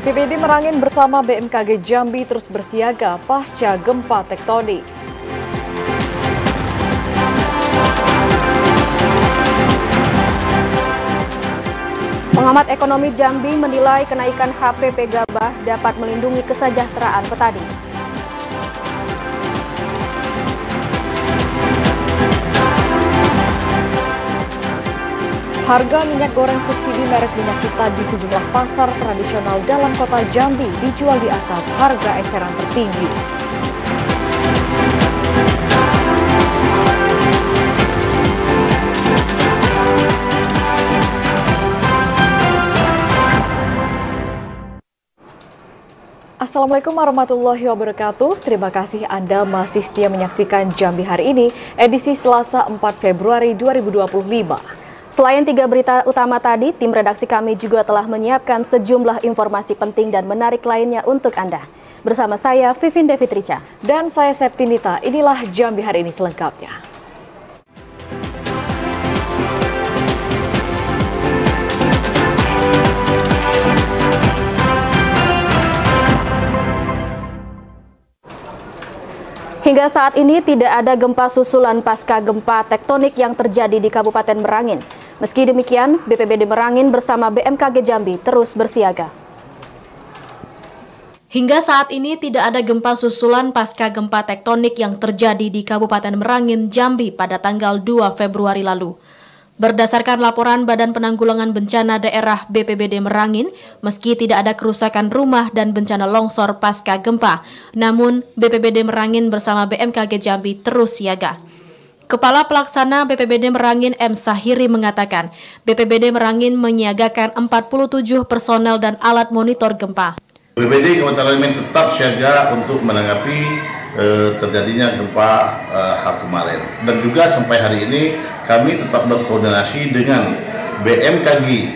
BPBD Merangin bersama BMKG Jambi terus bersiaga pasca gempa tektonik. Pengamat ekonomi Jambi menilai kenaikan HPP gabah dapat melindungi kesejahteraan petani. Harga minyak goreng subsidi merek minyak kita di sejumlah pasar tradisional dalam kota Jambi dijual di atas harga eceran tertinggi. Assalamualaikum warahmatullahi wabarakatuh. Terima kasih Anda masih setia menyaksikan Jambi hari ini, edisi Selasa 4 Februari 2025. Selain 3 berita utama tadi, tim redaksi kami juga telah menyiapkan sejumlah informasi penting dan menarik lainnya untuk Anda. Bersama saya, Vivin Devitrica. Dan saya Septinita, inilah Jambi hari ini selengkapnya. Hingga saat ini tidak ada gempa susulan pasca gempa tektonik yang terjadi di Kabupaten Merangin. Meski demikian, BPBD Merangin bersama BMKG Jambi terus bersiaga. Hingga saat ini tidak ada gempa susulan pasca gempa tektonik yang terjadi di Kabupaten Merangin, Jambi pada tanggal 2 Februari lalu. Berdasarkan laporan Badan Penanggulangan Bencana Daerah BPBD Merangin, meski tidak ada kerusakan rumah dan bencana longsor pasca gempa, namun BPBD Merangin bersama BMKG Jambi terus siaga. Kepala Pelaksana BPBD Merangin M. Sahiri mengatakan, BPBD Merangin menyiagakan 47 personel dan alat monitor gempa. BPBD Kabupaten Merangin tetap siaga untuk menanggapi terjadinya gempa hari kemarin, dan juga sampai hari ini kami tetap berkoordinasi dengan BMKG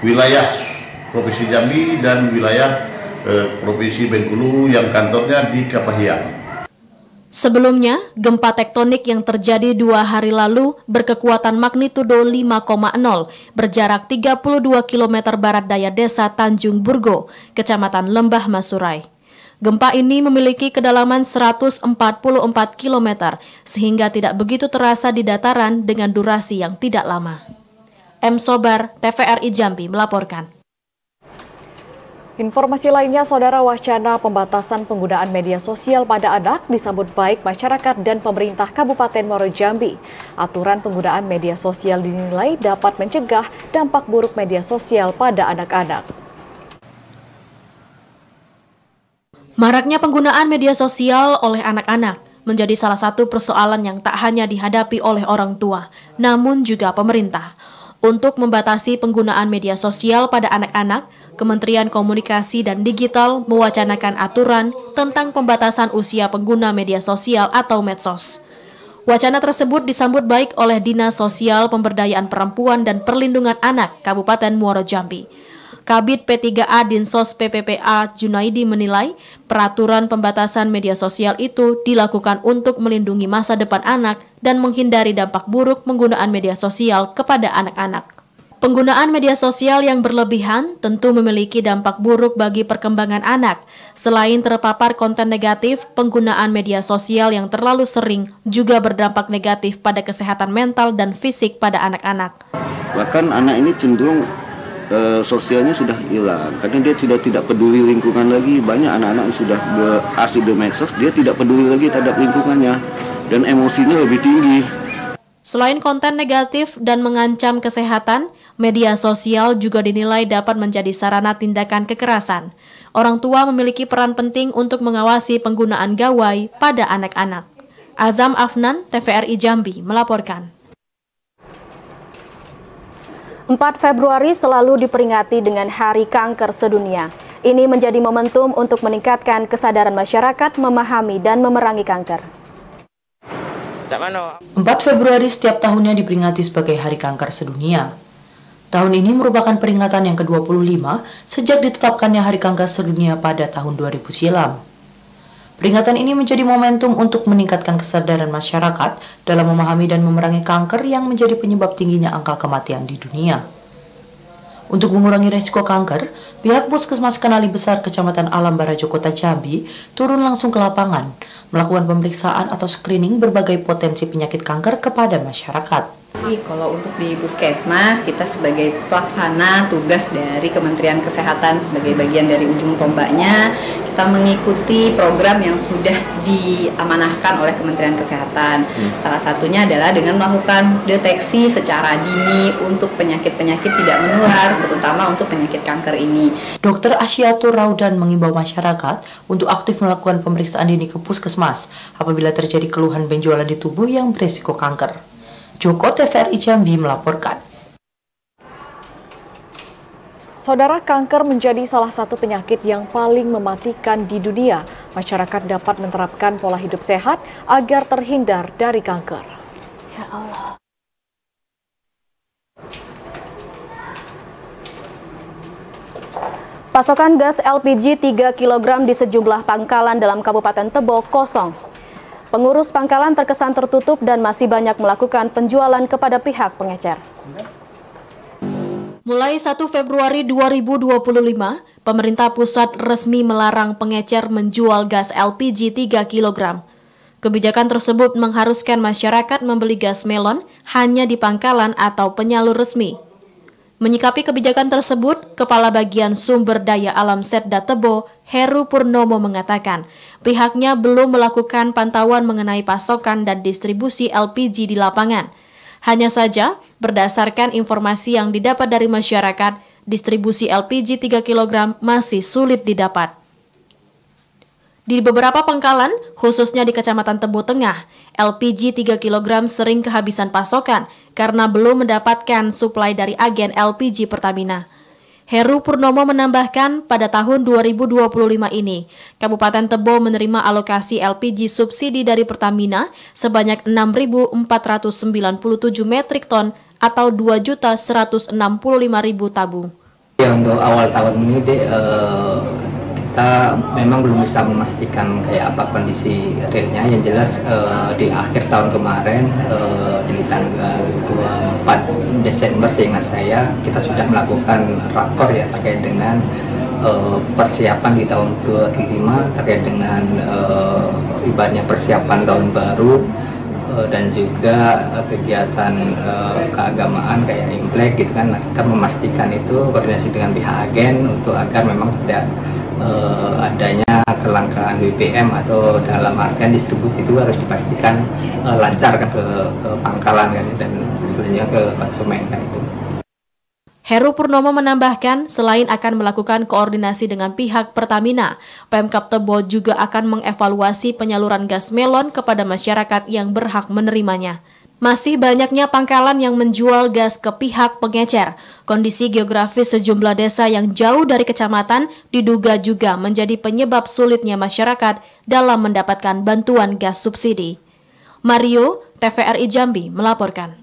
wilayah Provinsi Jambi dan wilayah Provinsi Bengkulu yang kantornya di Kapahiang. Sebelumnya, gempa tektonik yang terjadi 2 hari lalu berkekuatan magnitudo 5,0 berjarak 32 km barat daya desa Tanjung Burgo, Kecamatan Lembah Masurai. Gempa ini memiliki kedalaman 144 km, sehingga tidak begitu terasa di dataran dengan durasi yang tidak lama. M. Sobar, TVRI Jambi melaporkan. Informasi lainnya, Saudara, wacana pembatasan penggunaan media sosial pada anak disambut baik masyarakat dan pemerintah Kabupaten Muaro Jambi. Aturan penggunaan media sosial dinilai dapat mencegah dampak buruk media sosial pada anak-anak. Maraknya penggunaan media sosial oleh anak-anak menjadi salah satu persoalan yang tak hanya dihadapi oleh orang tua, namun juga pemerintah. Untuk membatasi penggunaan media sosial pada anak-anak, Kementerian Komunikasi dan Digital mewacanakan aturan tentang pembatasan usia pengguna media sosial atau medsos. Wacana tersebut disambut baik oleh Dinas Sosial Pemberdayaan Perempuan dan Perlindungan Anak Kabupaten Muaro Jambi. Kabid P3A Dinsos PPPA Junaidi menilai peraturan pembatasan media sosial itu dilakukan untuk melindungi masa depan anak dan menghindari dampak buruk penggunaan media sosial kepada anak-anak. Penggunaan media sosial yang berlebihan tentu memiliki dampak buruk bagi perkembangan anak. Selain terpapar konten negatif, penggunaan media sosial yang terlalu sering juga berdampak negatif pada kesehatan mental dan fisik pada anak-anak. Bahkan anak ini cenderung sosialnya sudah hilang karena dia sudah tidak peduli lingkungan lagi. Banyak anak-anak yang sudah asik di medsos, dia tidak peduli lagi terhadap lingkungannya dan emosinya lebih tinggi. Selain konten negatif dan mengancam kesehatan, media sosial juga dinilai dapat menjadi sarana tindakan kekerasan. Orang tua memiliki peran penting untuk mengawasi penggunaan gawai pada anak-anak. Azam Afnan, TVRI Jambi melaporkan. 4 Februari selalu diperingati dengan Hari Kanker Sedunia. Ini menjadi momentum untuk meningkatkan kesadaran masyarakat memahami dan memerangi kanker. 4 Februari setiap tahunnya diperingati sebagai Hari Kanker Sedunia. Tahun ini merupakan peringatan yang ke-25 sejak ditetapkannya Hari Kanker Sedunia pada tahun 2000 silam. Peringatan ini menjadi momentum untuk meningkatkan kesadaran masyarakat dalam memahami dan memerangi kanker yang menjadi penyebab tingginya angka kematian di dunia. Untuk mengurangi resiko kanker, pihak Puskesmas Kanali Besar Kecamatan Alam Barajo Kota Jambi turun langsung ke lapangan, melakukan pemeriksaan atau screening berbagai potensi penyakit kanker kepada masyarakat. Kalau untuk di Puskesmas, kita sebagai pelaksana tugas dari Kementerian Kesehatan sebagai bagian dari ujung tombaknya, kita mengikuti program yang sudah diamanahkan oleh Kementerian Kesehatan. Salah satunya adalah dengan melakukan deteksi secara dini untuk penyakit-penyakit tidak menular, terutama untuk penyakit kanker ini. Dr. Asyatur Raudan mengimbau masyarakat untuk aktif melakukan pemeriksaan dini ke Puskesmas apabila terjadi keluhan benjolan di tubuh yang beresiko kanker. Joko TVRI Jambi melaporkan. Saudara, kanker menjadi salah satu penyakit yang paling mematikan di dunia. Masyarakat dapat menerapkan pola hidup sehat agar terhindar dari kanker. Ya Allah. Pasokan gas LPG 3 kg di sejumlah pangkalan dalam Kabupaten Tebo kosong. Pengurus pangkalan terkesan tertutup dan masih banyak melakukan penjualan kepada pihak pengecer. Mulai 1 Februari 2025, pemerintah pusat resmi melarang pengecer menjual gas LPG 3 kg. Kebijakan tersebut mengharuskan masyarakat membeli gas melon hanya di pangkalan atau penyalur resmi. Menyikapi kebijakan tersebut, Kepala Bagian Sumber Daya Alam Setda Tebo, Heru Purnomo mengatakan, pihaknya belum melakukan pantauan mengenai pasokan dan distribusi LPG di lapangan. Hanya saja, berdasarkan informasi yang didapat dari masyarakat, distribusi LPG 3 kg masih sulit didapat. Di beberapa pangkalan, khususnya di Kecamatan Tebo Tengah, LPG 3 kg sering kehabisan pasokan karena belum mendapatkan suplai dari agen LPG Pertamina. Heru Purnomo menambahkan, pada tahun 2025 ini, Kabupaten Tebo menerima alokasi LPG subsidi dari Pertamina sebanyak 6.497 metrik ton atau 2.165.000 tabung. Untuk awal tahun ini kita memang belum bisa memastikan kayak apa kondisi realnya. Yang jelas di akhir tahun kemarin di tanggal 24 Desember seingat saya kita sudah melakukan rakor ya terkait dengan persiapan di tahun 2025 terkait dengan ibaratnya persiapan tahun baru dan juga kegiatan keagamaan kayak Imlek gitu kan. Nah, kita memastikan itu koordinasi dengan pihak agen untuk agar memang tidak adanya kelangkaan BBM atau dalam artian distribusi itu harus dipastikan lancar kan ke pangkalan kan dan selanjutnya ke konsumen kan itu. Heru Purnomo menambahkan, selain akan melakukan koordinasi dengan pihak Pertamina, Pemkab Tebo juga akan mengevaluasi penyaluran gas melon kepada masyarakat yang berhak menerimanya. Masih banyaknya pangkalan yang menjual gas ke pihak pengecer. Kondisi geografis sejumlah desa yang jauh dari kecamatan diduga juga menjadi penyebab sulitnya masyarakat dalam mendapatkan bantuan gas subsidi. Mario, TVRI Jambi melaporkan.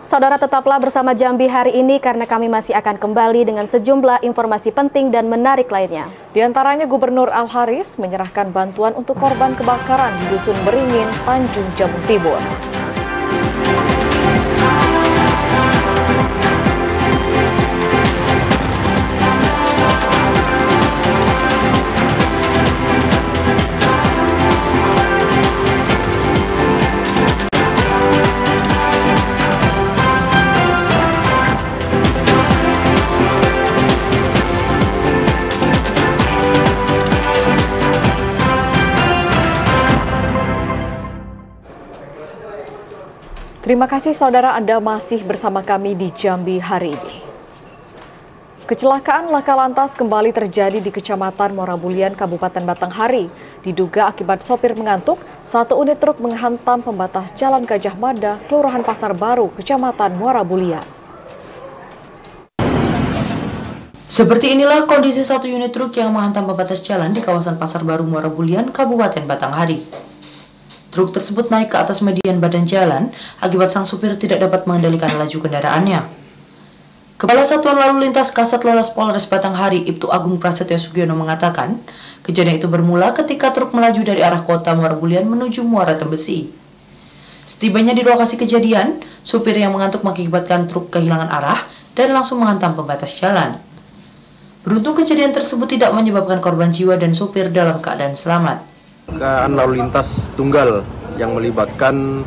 Saudara, tetaplah bersama Jambi hari ini karena kami masih akan kembali dengan sejumlah informasi penting dan menarik lainnya. Di antaranya Gubernur Al-Haris menyerahkan bantuan untuk korban kebakaran di Dusun Beringin, Tanjung Jabung Timur. Terima kasih saudara, Anda masih bersama kami di Jambi hari ini. Kecelakaan laka lantas kembali terjadi di Kecamatan Morabulian, Kabupaten Batanghari. Diduga akibat sopir mengantuk, satu unit truk menghantam pembatas Jalan Gajah Mada, Kelurahan Pasar Baru, Kecamatan Morabulian. Seperti inilah kondisi satu unit truk yang menghantam pembatas jalan di kawasan Pasar Baru Morabulian, Kabupaten Batanghari. Truk tersebut naik ke atas median badan jalan akibat sang supir tidak dapat mengendalikan laju kendaraannya. Kepala Satuan Lalu Lintas Kasat Lantas Polres Batanghari, Ibtu Agung Prasetyo Sugiono mengatakan, kejadian itu bermula ketika truk melaju dari arah kota Morabulian menuju Muara Tembesi. Setibanya di lokasi kejadian, supir yang mengantuk mengakibatkan truk kehilangan arah dan langsung menghantam pembatas jalan. Beruntung kejadian tersebut tidak menyebabkan korban jiwa dan supir dalam keadaan selamat. Kecelakaan lalu lintas tunggal yang melibatkan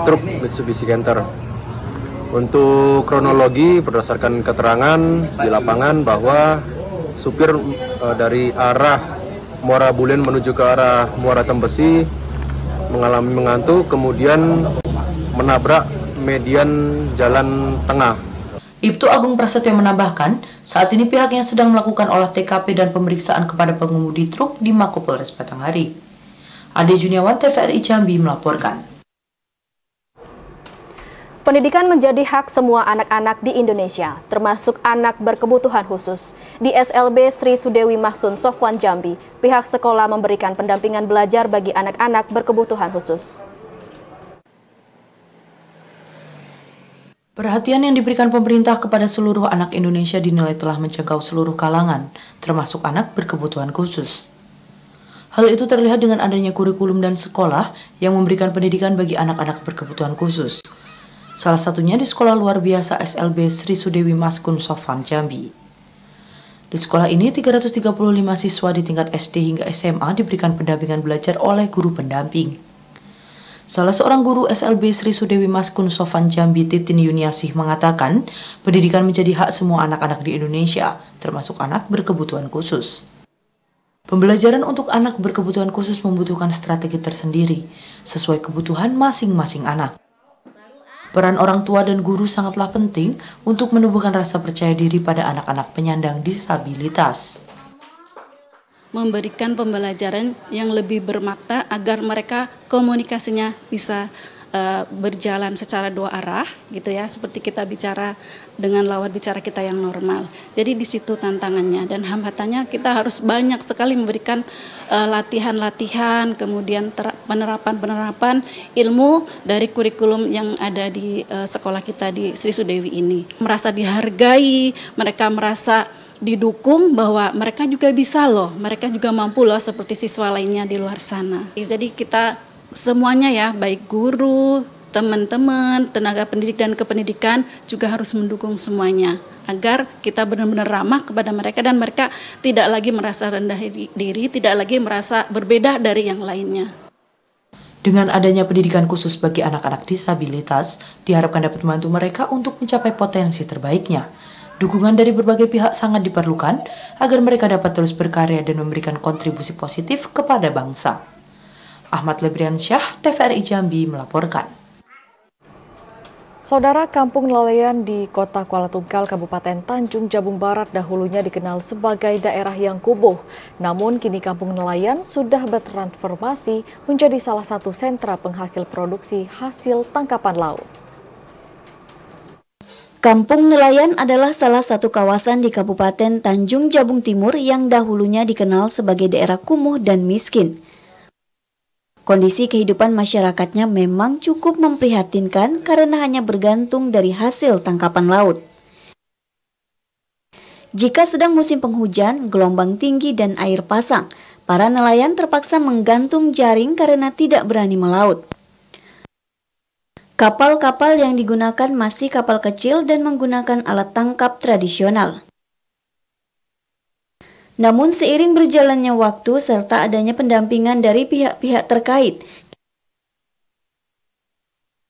truk Mitsubishi Canter. Untuk kronologi berdasarkan keterangan di lapangan bahwa supir dari arah Muara Bulen menuju ke arah Muara Tembesi mengalami mengantuk, kemudian menabrak median jalan tengah. Ibtu Agung Prasetyo menambahkan, saat ini pihaknya sedang melakukan olah TKP dan pemeriksaan kepada pengemudi truk di Makopolres Batanghari. Ade Juniawan, TVRI Jambi melaporkan. Pendidikan menjadi hak semua anak-anak di Indonesia, termasuk anak berkebutuhan khusus. Di SLB Sri Sudewi Mahsun Sofwan Jambi, pihak sekolah memberikan pendampingan belajar bagi anak-anak berkebutuhan khusus. Perhatian yang diberikan pemerintah kepada seluruh anak Indonesia dinilai telah menjangkau seluruh kalangan, termasuk anak berkebutuhan khusus. Hal itu terlihat dengan adanya kurikulum dan sekolah yang memberikan pendidikan bagi anak-anak berkebutuhan khusus. Salah satunya di Sekolah Luar Biasa SLB Sri Sudewi Mahsun Sofwan Jambi. Di sekolah ini, 335 siswa di tingkat SD hingga SMA diberikan pendampingan belajar oleh guru pendamping. Salah seorang guru SLB Sri Sudewi Mahsun Sofwan Jambi, Titin Yuniasih, mengatakan pendidikan menjadi hak semua anak-anak di Indonesia, termasuk anak berkebutuhan khusus. Pembelajaran untuk anak berkebutuhan khusus membutuhkan strategi tersendiri, sesuai kebutuhan masing-masing anak. Peran orang tua dan guru sangatlah penting untuk menumbuhkan rasa percaya diri pada anak-anak penyandang disabilitas. Memberikan pembelajaran yang lebih bermakna agar mereka komunikasinya bisa berjalan secara dua arah gitu ya, seperti kita bicara dengan lawan bicara kita yang normal. Jadi di situ tantangannya dan hambatannya, kita harus banyak sekali memberikan latihan-latihan, kemudian penerapan ilmu dari kurikulum yang ada di sekolah kita di Sri Sudewi ini. Merasa dihargai, mereka merasa didukung bahwa mereka juga bisa loh, mereka juga mampu loh seperti siswa lainnya di luar sana. Jadi kita semuanya ya, baik guru, teman-teman, tenaga pendidik dan kependidikan juga harus mendukung semuanya agar kita benar-benar ramah kepada mereka dan mereka tidak lagi merasa rendah diri, tidak lagi merasa berbeda dari yang lainnya. Dengan adanya pendidikan khusus bagi anak-anak disabilitas, diharapkan dapat membantu mereka untuk mencapai potensi terbaiknya. Dukungan dari berbagai pihak sangat diperlukan agar mereka dapat terus berkarya dan memberikan kontribusi positif kepada bangsa. Ahmad Lebriansyah, TVRI Jambi melaporkan. Saudara, Kampung Nelayan di Kota Kuala Tungkal, Kabupaten Tanjung Jabung Barat dahulunya dikenal sebagai daerah yang kumuh. Namun kini Kampung Nelayan sudah bertransformasi menjadi salah satu sentra penghasil produksi hasil tangkapan laut. Kampung Nelayan adalah salah satu kawasan di Kabupaten Tanjung Jabung Timur yang dahulunya dikenal sebagai daerah kumuh dan miskin. Kondisi kehidupan masyarakatnya memang cukup memprihatinkan karena hanya bergantung dari hasil tangkapan laut. Jika sedang musim penghujan, gelombang tinggi dan air pasang, para nelayan terpaksa menggantung jaring karena tidak berani melaut. Kapal-kapal yang digunakan masih kapal kecil dan menggunakan alat tangkap tradisional. Namun seiring berjalannya waktu serta adanya pendampingan dari pihak-pihak terkait,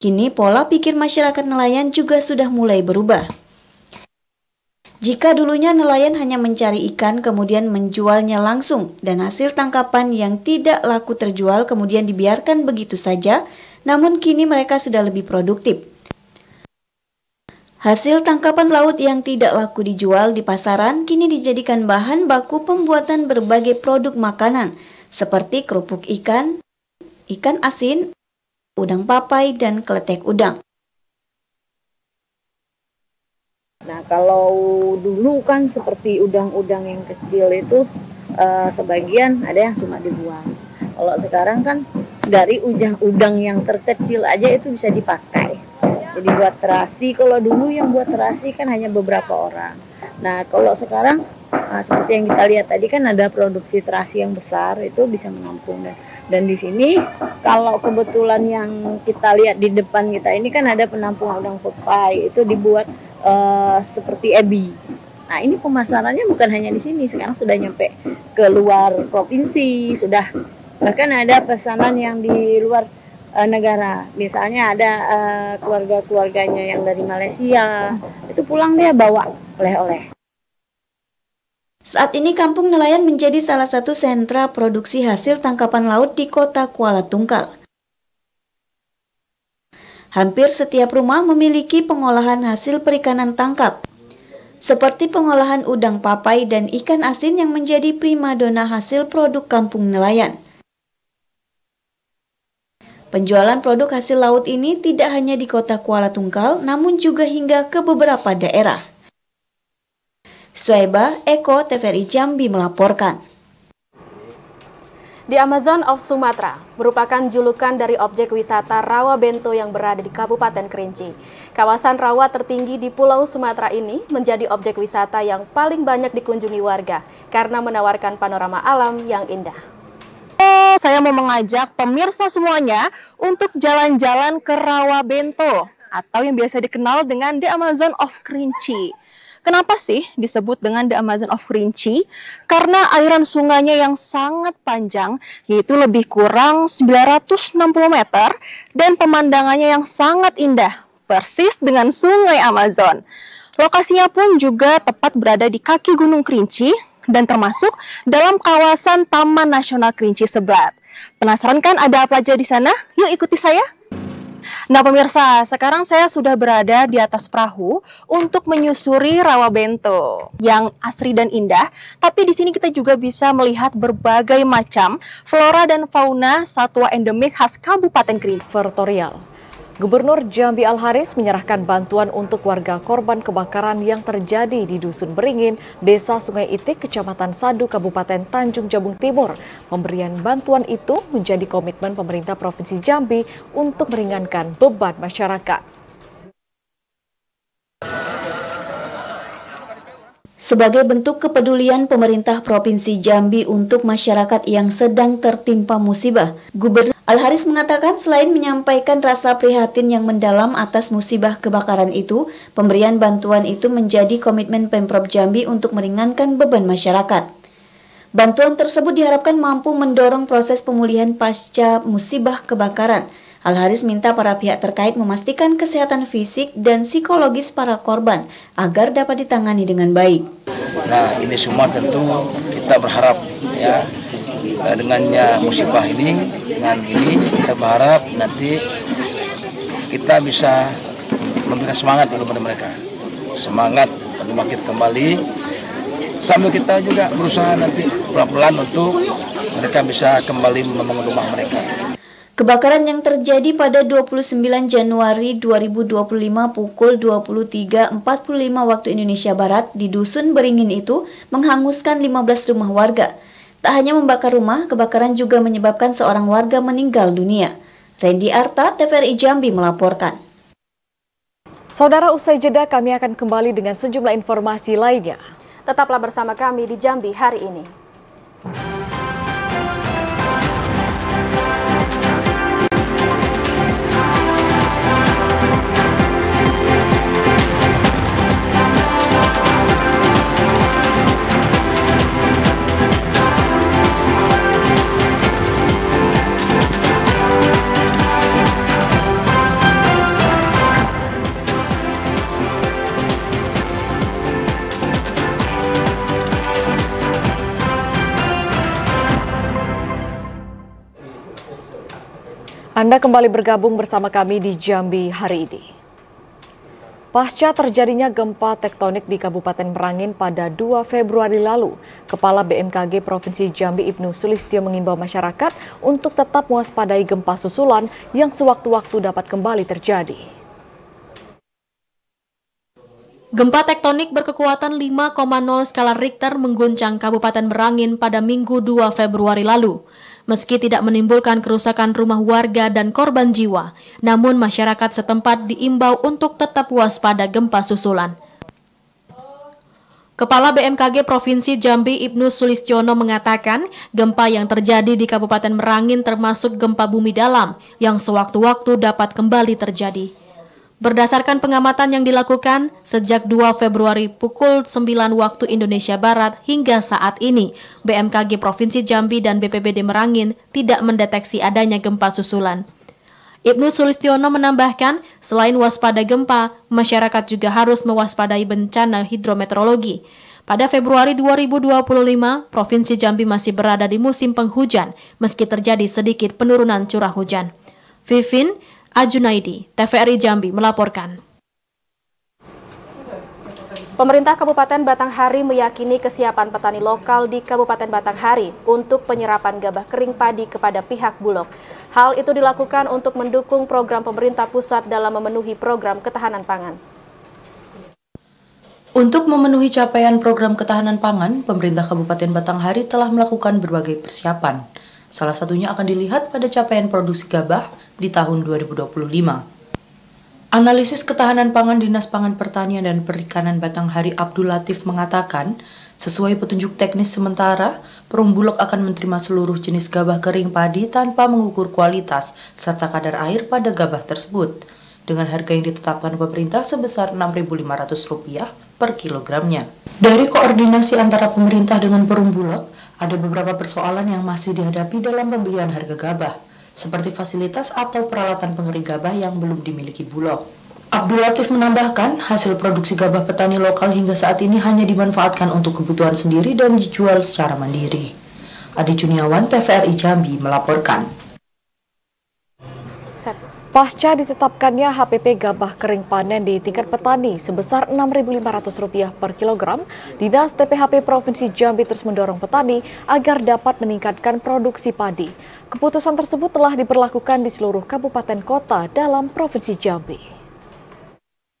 kini pola pikir masyarakat nelayan juga sudah mulai berubah. Jika dulunya nelayan hanya mencari ikan kemudian menjualnya langsung dan hasil tangkapan yang tidak laku terjual kemudian dibiarkan begitu saja, namun kini mereka sudah lebih produktif. Hasil tangkapan laut yang tidak laku dijual di pasaran kini dijadikan bahan baku pembuatan berbagai produk makanan seperti kerupuk ikan, ikan asin, udang papai, dan kletek udang. Nah, kalau dulu kan seperti udang-udang yang kecil itu sebagian ada yang cuma dibuang. Kalau sekarang kan dari udang yang terkecil aja itu bisa dipakai. Jadi buat terasi, kalau dulu yang buat terasi kan hanya beberapa orang. Nah, kalau sekarang seperti yang kita lihat tadi kan ada produksi terasi yang besar, itu bisa menampung. Dan di sini kalau kebetulan yang kita lihat di depan kita ini kan ada penampungan udang food pie, itu dibuat seperti ebi. Nah, ini pemasarannya bukan hanya di sini, sekarang sudah nyampe ke luar provinsi, sudah bahkan ada pesanan yang di luar negara. Misalnya ada keluarga-keluarganya yang dari Malaysia, itu pulang dia bawa oleh-oleh. Saat ini Kampung Nelayan menjadi salah satu sentra produksi hasil tangkapan laut di kota Kuala Tungkal. Hampir setiap rumah memiliki pengolahan hasil perikanan tangkap, seperti pengolahan udang papai dan ikan asin yang menjadi primadona hasil produk Kampung Nelayan. Penjualan produk hasil laut ini tidak hanya di kota Kuala Tungkal, namun juga hingga ke beberapa daerah. Suaiba, Eko, TVRI Jambi melaporkan. The Amazon of Sumatra merupakan julukan dari objek wisata Rawa Bento yang berada di Kabupaten Kerinci. Kawasan rawa tertinggi di Pulau Sumatera ini menjadi objek wisata yang paling banyak dikunjungi warga karena menawarkan panorama alam yang indah. Saya mau mengajak pemirsa semuanya untuk jalan-jalan ke Rawa Bento atau yang biasa dikenal dengan The Amazon of Kerinci. Kenapa sih disebut dengan The Amazon of Kerinci? Karena aliran sungainya yang sangat panjang, yaitu lebih kurang 960 meter, dan pemandangannya yang sangat indah, persis dengan sungai Amazon. Lokasinya pun juga tepat berada di kaki Gunung Kerinci, dan termasuk dalam kawasan Taman Nasional Kerinci Seblat. Penasaran kan ada apa aja di sana? Yuk ikuti saya! Nah pemirsa, sekarang saya sudah berada di atas perahu untuk menyusuri Rawa Bento yang asri dan indah. Tapi di sini kita juga bisa melihat berbagai macam flora dan fauna satwa endemik khas Kabupaten Kerinci. Vertorial. Gubernur Jambi Al-Haris menyerahkan bantuan untuk warga korban kebakaran yang terjadi di Dusun Beringin, Desa Sungai Itik, Kecamatan Sadu, Kabupaten Tanjung Jabung Timur. Pemberian bantuan itu menjadi komitmen pemerintah Provinsi Jambi untuk meringankan beban masyarakat. Sebagai bentuk kepedulian pemerintah Provinsi Jambi untuk masyarakat yang sedang tertimpa musibah, Gubernur Al-Haris mengatakan selain menyampaikan rasa prihatin yang mendalam atas musibah kebakaran itu, pemberian bantuan itu menjadi komitmen Pemprov Jambi untuk meringankan beban masyarakat. Bantuan tersebut diharapkan mampu mendorong proses pemulihan pasca musibah kebakaran. Al-Haris minta para pihak terkait memastikan kesehatan fisik dan psikologis para korban agar dapat ditangani dengan baik. Nah, ini semua tentu kita berharap ya dengannya musibah ini, dengan ini kita berharap nanti kita bisa memberikan semangat kepada mereka, semangat untuk bangkit kembali, sambil kita juga berusaha nanti pelan-pelan untuk mereka bisa kembali membangun rumah mereka. Kebakaran yang terjadi pada 29 Januari 2025 pukul 23.45 waktu Indonesia Barat di Dusun Beringin itu menghanguskan 15 rumah warga. Tak hanya membakar rumah, kebakaran juga menyebabkan seorang warga meninggal dunia. Randy Arta, TVRI Jambi melaporkan. Saudara, usai jeda kami akan kembali dengan sejumlah informasi lainnya. Tetaplah bersama kami di Jambi hari ini. Anda kembali bergabung bersama kami di Jambi hari ini. Pasca terjadinya gempa tektonik di Kabupaten Merangin pada 2 Februari lalu, Kepala BMKG Provinsi Jambi Ibnu Sulistyo mengimbau masyarakat untuk tetap mewaspadai gempa susulan yang sewaktu-waktu dapat kembali terjadi. Gempa tektonik berkekuatan 5,0 skala Richter mengguncang Kabupaten Merangin pada Minggu 2 Februari lalu. Meski tidak menimbulkan kerusakan rumah warga dan korban jiwa, namun masyarakat setempat diimbau untuk tetap waspada gempa susulan. Kepala BMKG Provinsi Jambi Ibnu Sulistiono mengatakan gempa yang terjadi di Kabupaten Merangin termasuk gempa bumi dalam yang sewaktu-waktu dapat kembali terjadi. Berdasarkan pengamatan yang dilakukan sejak 2 Februari pukul 9 waktu Indonesia Barat hingga saat ini, BMKG Provinsi Jambi dan BPBD Merangin tidak mendeteksi adanya gempa susulan. Ibnu Sulistiono menambahkan, selain waspada gempa, masyarakat juga harus mewaspadai bencana hidrometeorologi. Pada Februari 2025, Provinsi Jambi masih berada di musim penghujan, meski terjadi sedikit penurunan curah hujan. Vivin Ajunaidi, TVRI Jambi melaporkan. Pemerintah Kabupaten Batanghari meyakini kesiapan petani lokal di Kabupaten Batanghari untuk penyerapan gabah kering padi kepada pihak Bulog. Hal itu dilakukan untuk mendukung program pemerintah pusat dalam memenuhi program ketahanan pangan. Untuk memenuhi capaian program ketahanan pangan, pemerintah Kabupaten Batanghari telah melakukan berbagai persiapan. Salah satunya akan dilihat pada capaian produksi gabah di tahun 2025. Analisis ketahanan pangan Dinas Pangan Pertanian dan Perikanan Batanghari Abdul Latif mengatakan, sesuai petunjuk teknis sementara, Perum Bulog akan menerima seluruh jenis gabah kering padi tanpa mengukur kualitas serta kadar air pada gabah tersebut, dengan harga yang ditetapkan pemerintah sebesar Rp6.500 per kilogramnya. Dari koordinasi antara pemerintah dengan Perum Bulog, ada beberapa persoalan yang masih dihadapi dalam pembelian harga gabah, seperti fasilitas atau peralatan pengering gabah yang belum dimiliki Bulog. Abdul Latif menambahkan, hasil produksi gabah petani lokal hingga saat ini hanya dimanfaatkan untuk kebutuhan sendiri dan dijual secara mandiri. Adi Juniawan, TVRI Jambi melaporkan. Pasca ditetapkannya HPP gabah kering panen di tingkat petani sebesar Rp6.500 per kilogram, Dinas TPHP Provinsi Jambi terus mendorong petani agar dapat meningkatkan produksi padi. Keputusan tersebut telah diberlakukan di seluruh kabupaten kota dalam Provinsi Jambi.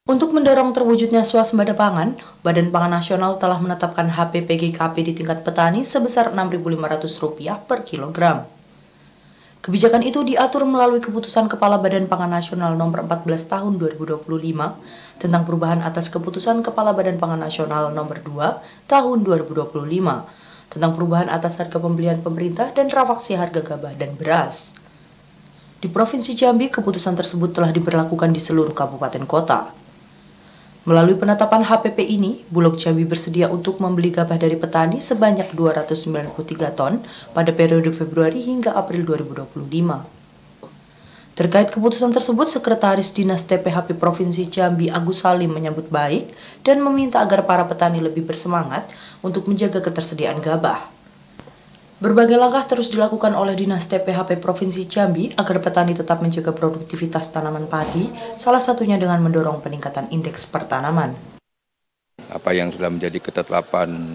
Untuk mendorong terwujudnya swasembada pangan, Badan Pangan Nasional telah menetapkan HPP GKP di tingkat petani sebesar Rp6.500 per kilogram. Kebijakan itu diatur melalui Keputusan Kepala Badan Pangan Nasional Nomor 14 Tahun 2025 tentang perubahan atas Keputusan Kepala Badan Pangan Nasional Nomor 2 Tahun 2025 tentang perubahan atas harga pembelian pemerintah dan rafaksi harga gabah dan beras. Di Provinsi Jambi, keputusan tersebut telah diberlakukan di seluruh kabupaten kota. Melalui penetapan HPP ini, Bulog Jambi bersedia untuk membeli gabah dari petani sebanyak 293 ton pada periode Februari hingga April 2025. Terkait keputusan tersebut, Sekretaris Dinas TPHP Provinsi Jambi Agus Salim menyambut baik dan meminta agar para petani lebih bersemangat untuk menjaga ketersediaan gabah. Berbagai langkah terus dilakukan oleh Dinas TPHP Provinsi Jambi agar petani tetap menjaga produktivitas tanaman padi, salah satunya dengan mendorong peningkatan indeks pertanaman. Apa yang sudah menjadi ketetapan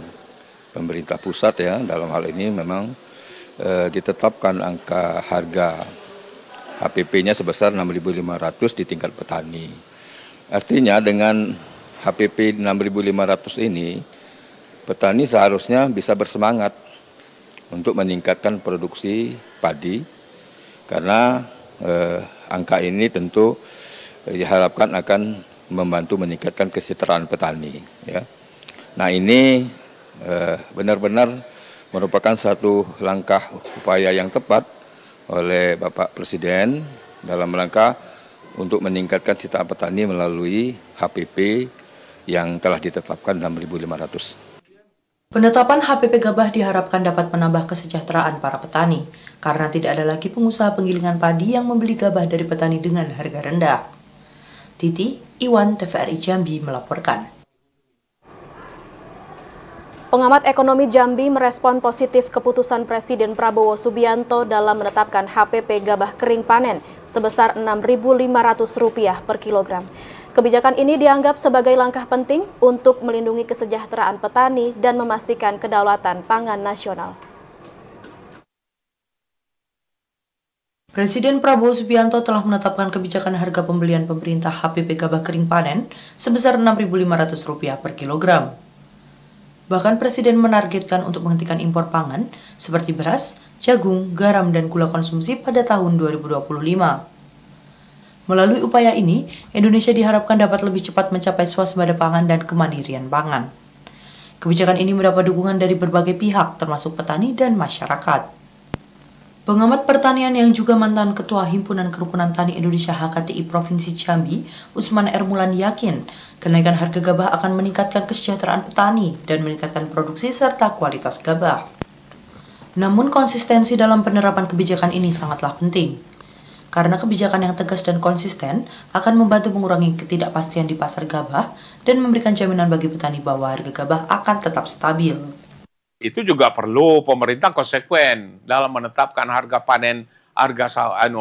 pemerintah pusat ya, dalam hal ini memang ditetapkan angka harga HPP-nya sebesar Rp6.500 di tingkat petani. Artinya dengan HPP Rp6.500 ini, petani seharusnya bisa bersemangat untuk meningkatkan produksi padi, karena angka ini tentu diharapkan akan membantu meningkatkan kesejahteraan petani. Ya. Nah ini benar-benar merupakan satu langkah upaya yang tepat oleh Bapak Presiden dalam rangka untuk meningkatkan kesejahteraan petani melalui HPP yang telah ditetapkan Rp6.500. Penetapan HPP gabah diharapkan dapat menambah kesejahteraan para petani, karena tidak ada lagi pengusaha penggilingan padi yang membeli gabah dari petani dengan harga rendah. Titi, Iwan, TVRI Jambi melaporkan. Pengamat ekonomi Jambi merespon positif keputusan Presiden Prabowo Subianto dalam menetapkan HPP gabah kering panen sebesar Rp6.500 per kilogram. Kebijakan ini dianggap sebagai langkah penting untuk melindungi kesejahteraan petani dan memastikan kedaulatan pangan nasional. Presiden Prabowo Subianto telah menetapkan kebijakan harga pembelian pemerintah HPP gabah kering panen sebesar Rp6.500 per kilogram. Bahkan Presiden menargetkan untuk menghentikan impor pangan seperti beras, jagung, garam, dan gula konsumsi pada tahun 2025. Melalui upaya ini, Indonesia diharapkan dapat lebih cepat mencapai swasembada pangan dan kemandirian pangan. Kebijakan ini mendapat dukungan dari berbagai pihak, termasuk petani dan masyarakat. Pengamat pertanian yang juga mantan Ketua Himpunan Kerukunan Tani Indonesia HKTI Provinsi Jambi, Usman Ermulan yakin kenaikan harga gabah akan meningkatkan kesejahteraan petani dan meningkatkan produksi serta kualitas gabah. Namun konsistensi dalam penerapan kebijakan ini sangatlah penting, karena kebijakan yang tegas dan konsisten akan membantu mengurangi ketidakpastian di pasar gabah dan memberikan jaminan bagi petani bahwa harga gabah akan tetap stabil. Itu juga perlu pemerintah konsekuen dalam menetapkan harga panen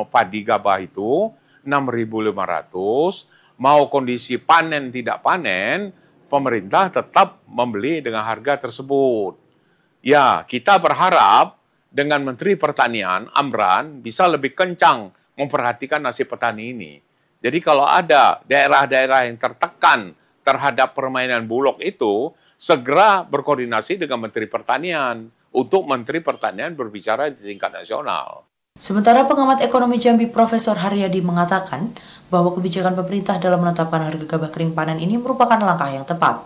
padi gabah itu 6.500, mau kondisi panen tidak panen, pemerintah tetap membeli dengan harga tersebut. Ya, kita berharap dengan Menteri Pertanian Amran bisa lebih kencang memperhatikan nasib petani ini. Jadi kalau ada daerah-daerah yang tertekan terhadap permainan bulog itu, segera berkoordinasi dengan Menteri Pertanian untuk Menteri Pertanian berbicara di tingkat nasional. Sementara pengamat ekonomi Jambi Profesor Haryadi mengatakan bahwa kebijakan pemerintah dalam menetapkan harga gabah kering panen ini merupakan langkah yang tepat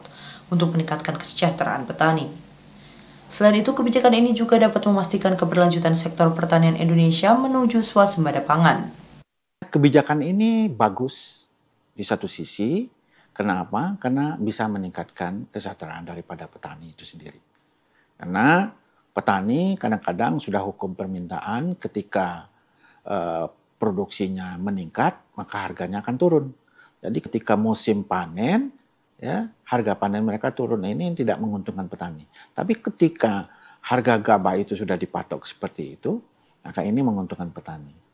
untuk meningkatkan kesejahteraan petani. Selain itu, kebijakan ini juga dapat memastikan keberlanjutan sektor pertanian Indonesia menuju swasembada pangan. Kebijakan ini bagus di satu sisi. Kenapa? Karena bisa meningkatkan kesejahteraan daripada petani itu sendiri. Karena petani kadang-kadang sudah hukum permintaan ketika produksinya meningkat, maka harganya akan turun. Jadi ketika musim panen, ya harga panen mereka turun. Nah, ini tidak menguntungkan petani. Tapi ketika harga gabah itu sudah dipatok seperti itu, maka ini menguntungkan petani.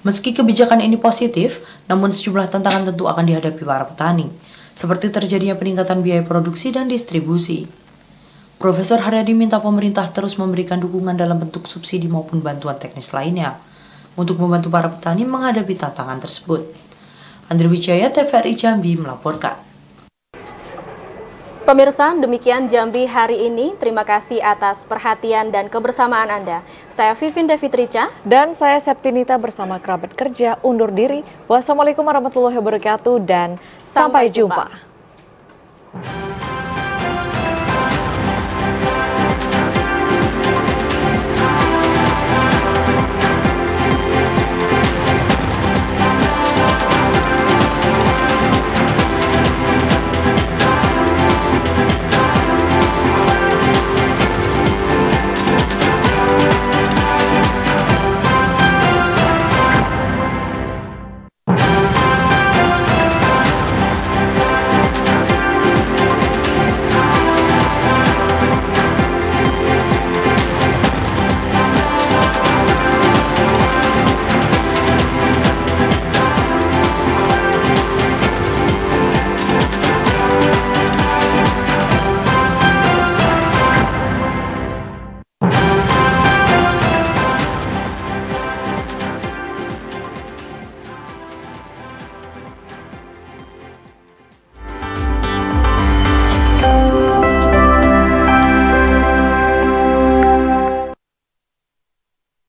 Meski kebijakan ini positif, namun sejumlah tantangan tentu akan dihadapi para petani, seperti terjadinya peningkatan biaya produksi dan distribusi. Profesor Haryadi minta pemerintah terus memberikan dukungan dalam bentuk subsidi maupun bantuan teknis lainnya untuk membantu para petani menghadapi tantangan tersebut. Andri Wijaya, TVRI Jambi melaporkan. Pemirsa, demikian Jambi hari ini. Terima kasih atas perhatian dan kebersamaan Anda. Saya Vivin Devitrica. Dan saya Septinita bersama kerabat kerja undur diri. Wassalamualaikum warahmatullahi wabarakatuh dan sampai jumpa.